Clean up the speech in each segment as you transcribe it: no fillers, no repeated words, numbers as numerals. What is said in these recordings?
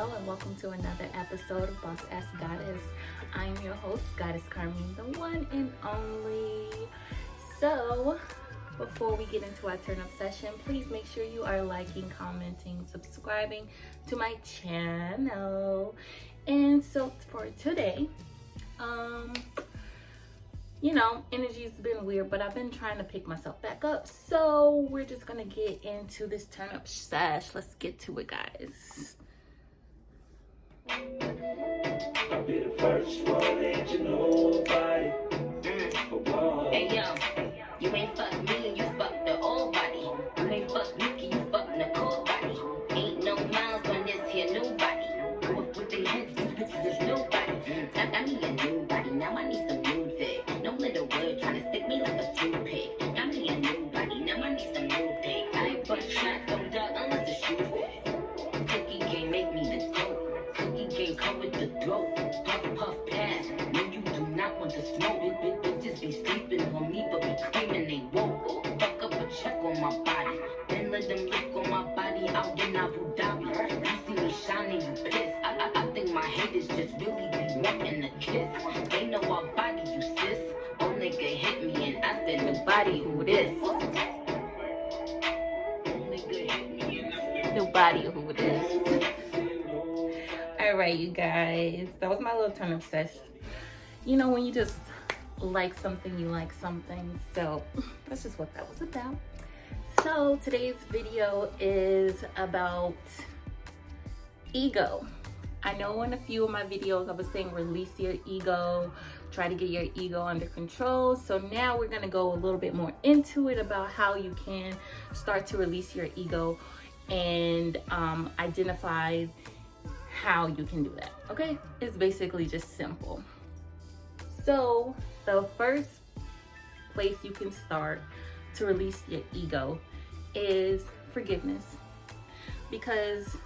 Hello and welcome to another episode of Boss Ask Goddess. I'm your host, Goddess Carmine, the one and only. So, before we get into our turn up session, please make sure you are liking, commenting, subscribing to my channel. And so for today, energy's been weird, but I've been trying to pick myself back up. So we're just gonna get into this turn up sesh. Let's get to it, guys. I'll be the first one to let you know about it. Hey yo, you ain't fuck me, you fuck the old body. You ain't fuck Nikki, you fuck the cold body. Ain't no miles on this here new body. Go up with the heads, these bitches is nobody. I need a new body, now I need some music. No little word trying to stick me like a toothpick. I need a new body, now I need some new dick. I ain't bust shots, don't duck unless the shoe fit. Cookie game make me the goat. Cookie game come with the throat. Puff puff pass, no you do not want to smoke. Bitches be sleeping on me, but be claiming they woke. Fuck up a check on my body, then let them look on my body out in Abu Dhabi. You see me shining, you pissed. I think my haters just really be wanting a kiss. They know our body, you sis. Oh nigga hit me and I said nobody who this. Nobody who it is. Alright, you guys, that was my little turn up session. You know, when you just like something, you like something. So that's just what that was about. So today's video is about ego. I know in a few of my videos I was saying release your ego, try to get your ego under control. So now we're gonna go a little bit more into it about how you can start to release your ego and identify how you can do that. Okay, it's basically just simple. So the first place you can start to release your ego is forgiveness, because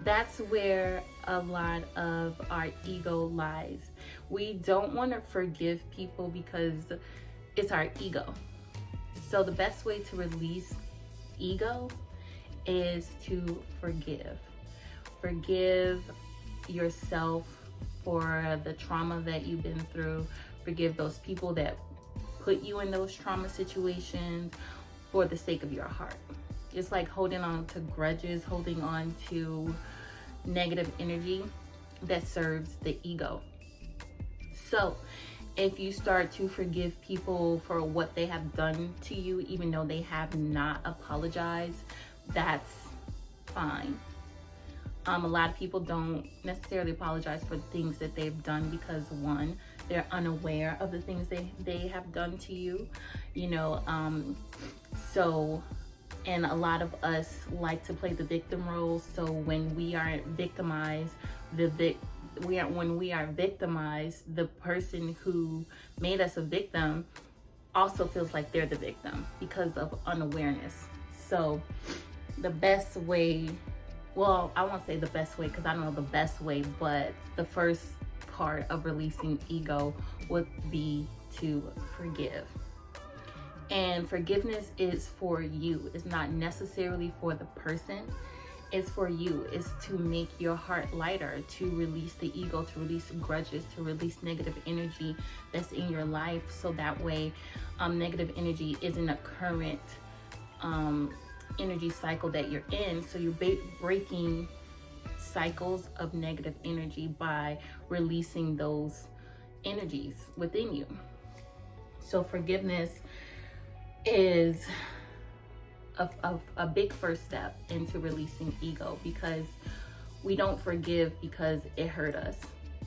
that's where a lot of our ego lies. We don't want to forgive people because it's our ego. So the best way to release ego is to forgive. Forgive yourself for the trauma that you've been through. Forgive those people that put you in those trauma situations for the sake of your heart. It's like holding on to grudges, holding on to negative energy that serves the ego. So if you start to forgive people for what they have done to you, even though they have not apologized, that's fine. A lot of people don't necessarily apologize for things that they've done because, one, they're unaware of the things they have done to you, and a lot of us like to play the victim role. So when we are victimized, when we are victimized, the person who made us a victim also feels like they're the victim because of unawareness. So the best way, well, I won't say the best way because I don't know the best way, but the first part of releasing ego would be to forgive. And forgiveness is for you. It's not necessarily for the person. It's for you. It's to make your heart lighter, to release the ego, to release grudges, to release negative energy that's in your life. So that way, negative energy isn't a current energy cycle that you're in. So you're breaking cycles of negative energy by releasing those energies within you. So forgiveness is a big first step into releasing ego, because we don't forgive because it hurt us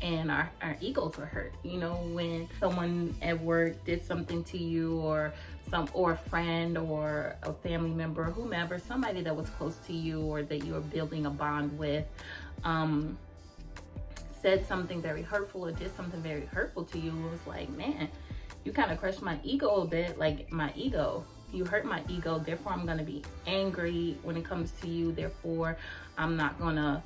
and our egos were hurt. When someone at work did something to you, or a friend or a family member, whomever, somebody that was close to you or that you were building a bond with, said something very hurtful or did something very hurtful to you, it was like, man, you kind of crushed my ego a bit. Like, my ego, you hurt my ego, therefore I'm gonna be angry when it comes to you, therefore I'm not gonna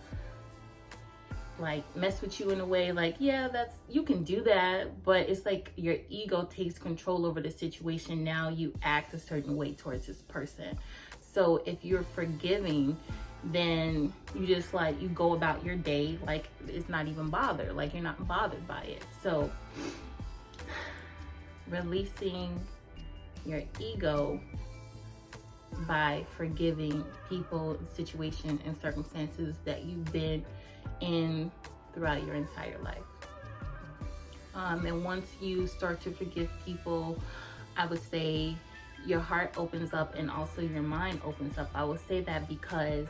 like mess with you in a way. Like, yeah, you can do that, but it's like your ego takes control over the situation. Now you act a certain way towards this person. So if you're forgiving, then you just like, you go about your day like it's not even bothered, like you're not bothered by it. So releasing your ego by forgiving people, situations, and circumstances that you've been in throughout your entire life. And once you start to forgive people, I would say your heart opens up and also your mind opens up. I would say that because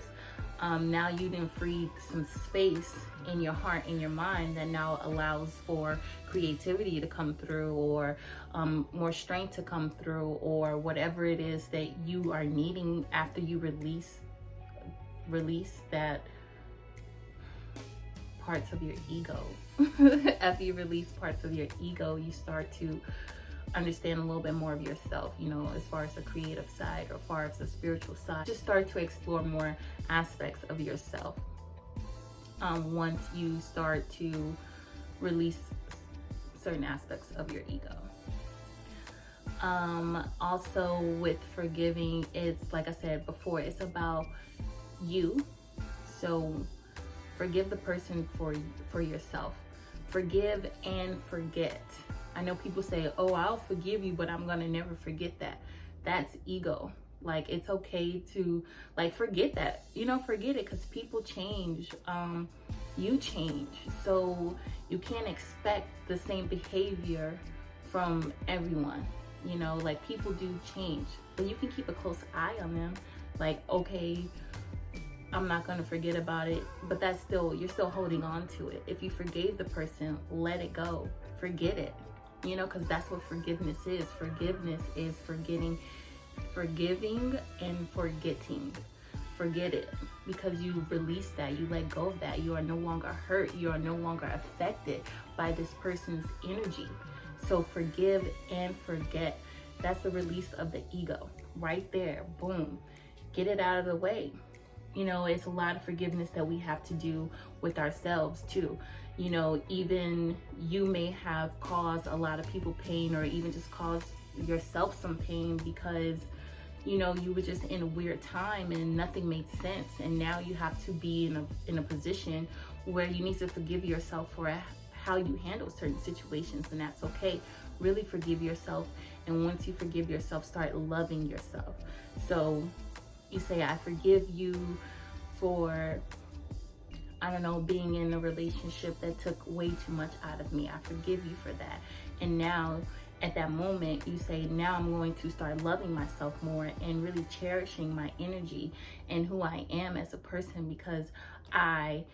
now you didn't free some space in your heart and your mind that now allows for creativity to come through, or more strength to come through, or whatever it is that you are needing after you release that parts of your ego. After you release parts of your ego, you start to understand a little bit more of yourself, you know, as far as the creative side or as far as the spiritual side. Just start to explore more aspects of yourself once you start to release certain aspects of your ego. Also with forgiving, it's like I said before, it's about you. So forgive the person for yourself. Forgive and forget. I know people say, oh, I'll forgive you, but I'm gonna never forget that. That's ego. Like, it's okay to like forget that, you know, forget it, because people change. You change. So you can't expect the same behavior from everyone. You know, like people do change, but you can keep a close eye on them. Like, okay, I'm not gonna forget about it, but that's still, you're still holding on to it. If you forgave the person, let it go, forget it. You know, because that's what forgiveness is. Forgiveness is forgiving and forgetting. Forget it, because you release that, you let go of that. You are no longer hurt. You are no longer affected by this person's energy. So forgive and forget. That's the release of the ego right there. Boom. Get it out of the way. You know, it's a lot of forgiveness that we have to do with ourselves too. You know, even you may have caused a lot of people pain, or even just caused yourself some pain because, you know, you were just in a weird time and nothing made sense. And now you have to be in a position where you need to forgive yourself for how you handle certain situations, and that's okay. Really forgive yourself. And once you forgive yourself, start loving yourself. So you say, I forgive you for, I don't know, being in a relationship that took way too much out of me. I forgive you for that. And now at that moment you say, now I'm going to start loving myself more and really cherishing my energy and who I am as a person, because I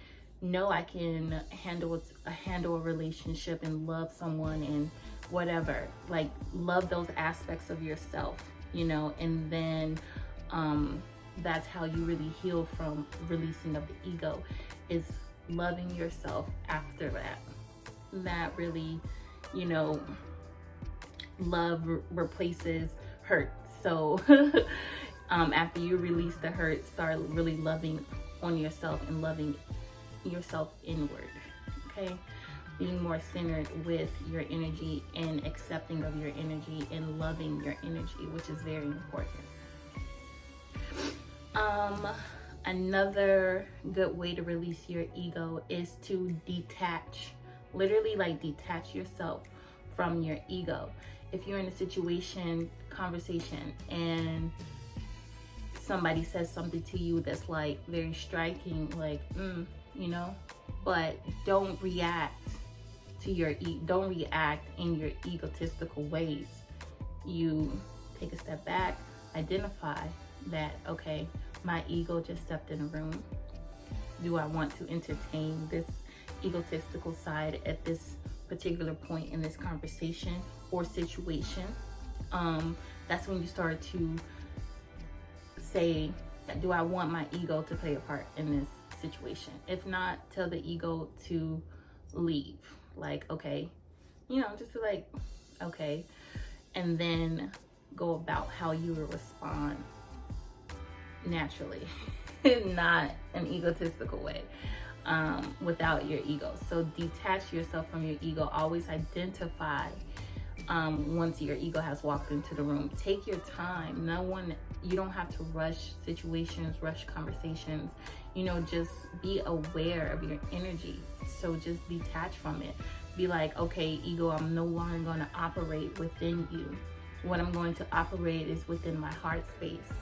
know I can handle a relationship and love someone and whatever. Like, love those aspects of yourself, you know, and then that's how you really heal from releasing of the ego, is loving yourself after that. That really, you know, love replaces hurt. So after you release the hurt, start really loving on yourself and loving yourself inward. Okay, being more centered with your energy and accepting of your energy and loving your energy, which is very important. Another good way to release your ego is to detach, literally like detach yourself from your ego. If you're in a situation, conversation, and somebody says something to you that's like very striking, like, you know, but don't react to don't react in your egotistical ways. You take a step back, identify that, okay, my ego just stepped in a room. Do I want to entertain this egotistical side at this particular point in this conversation or situation? That's when you start to say, do I want my ego to play a part in this situation? If not, tell the ego to leave. Like, okay, you know, just to like, okay, and then go about how you will respond naturally, not an egotistical way, without your ego. So detach yourself from your ego. Always identify once your ego has walked into the room. Take your time. You don't have to rush situations, rush conversations. You know, just be aware of your energy. So just detach from it. Be like, okay, ego, I'm no longer going to operate within you. What I'm going to operate is within my heart space.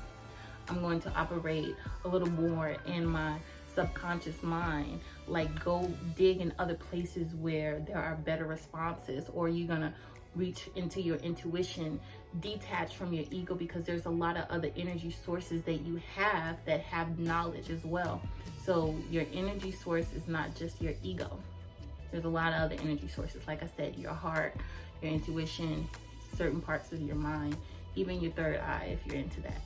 I'm going to operate a little more in my subconscious mind. Like, go dig in other places where there are better responses, or you're going to reach into your intuition, detach from your ego, because there's a lot of other energy sources that you have that have knowledge as well. So your energy source is not just your ego. There's a lot of other energy sources. Like I said, your heart, your intuition, certain parts of your mind, even your third eye if you're into that.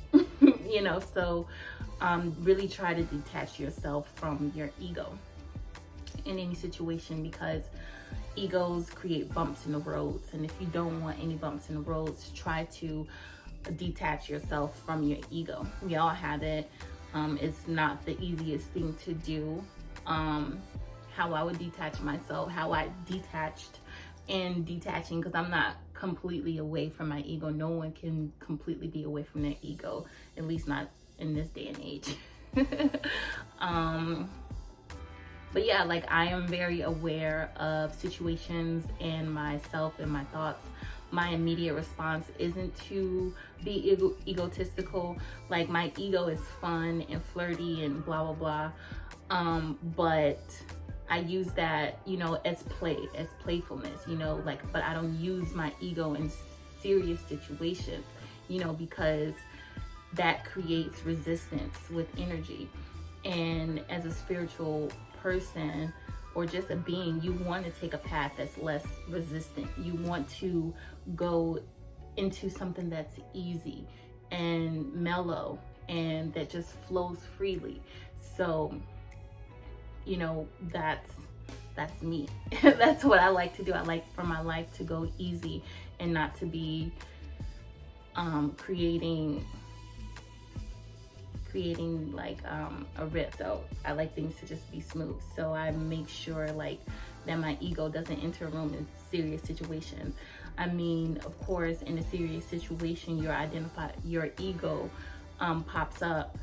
You know, so really try to detach yourself from your ego in any situation, because egos create bumps in the roads. And if you don't want any bumps in the roads, try to detach yourself from your ego. We all have it. It's not the easiest thing to do. How I would detach myself, how I detached and detaching, because I'm not completely away from my ego. No one can completely be away from their ego, at least not in this day and age. But yeah, like, I am very aware of situations and myself and my thoughts. My immediate response isn't to be egotistical. Like, my ego is fun and flirty and blah, blah, blah. But I use that, you know, as play, as playfulness, you know, like, but I don't use my ego in serious situations, you know, because that creates resistance with energy. And as a spiritual person, or just a being, you want to take a path that's less resistant. You want to go into something that's easy and mellow and that just flows freely. So, you know, that's me. That's what I like to do. I like for my life to go easy and not to be creating like a rip. So I like things to just be smooth. So I make sure like that my ego doesn't enter a room in serious situations. I mean, of course, in a serious situation, your ego pops up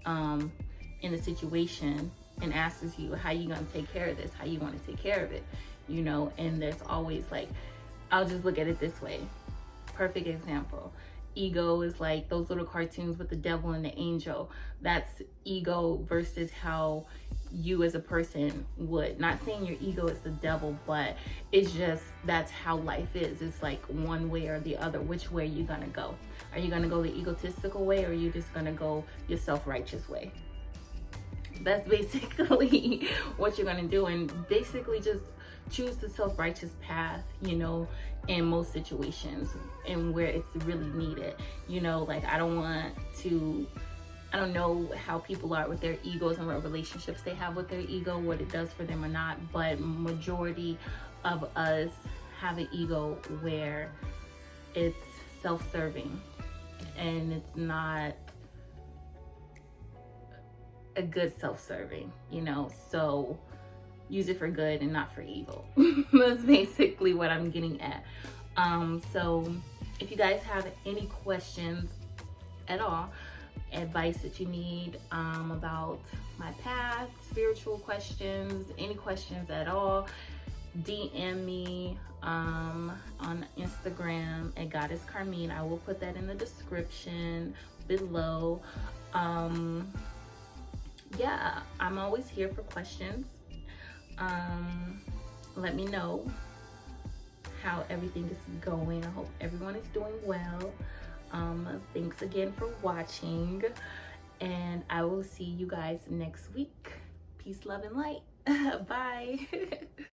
in a situation and asks you, how you gonna take care of this? How you want to take care of it? You know, and there's always like, I'll just look at it this way. Perfect example. Ego is like those little cartoons with the devil and the angel. That's ego versus how you as a person would. Not saying your ego is the devil, but it's just, that's how life is. It's like one way or the other. Which way are you gonna go? Are you gonna go the egotistical way, or are you just gonna go your self-righteous way? That's basically what you're gonna do. And basically just choose the self-righteous path, you know, in most situations and where it's really needed. You know, like, I don't know how people are with their egos and what relationships they have with their ego, what it does for them or not, but majority of us have an ego where it's self-serving and it's not a good self-serving, you know. So use it for good and not for evil. That's basically what I'm getting at. So if you guys have any questions at all, advice that you need about my path, spiritual questions, any questions at all, DM me on Instagram at Goddess Carmine. I will put that in the description below. Yeah, I'm always here for questions. Let me know how everything is going. I hope everyone is doing well. Thanks again for watching, and I will see you guys next week. Peace, love, and light. Bye.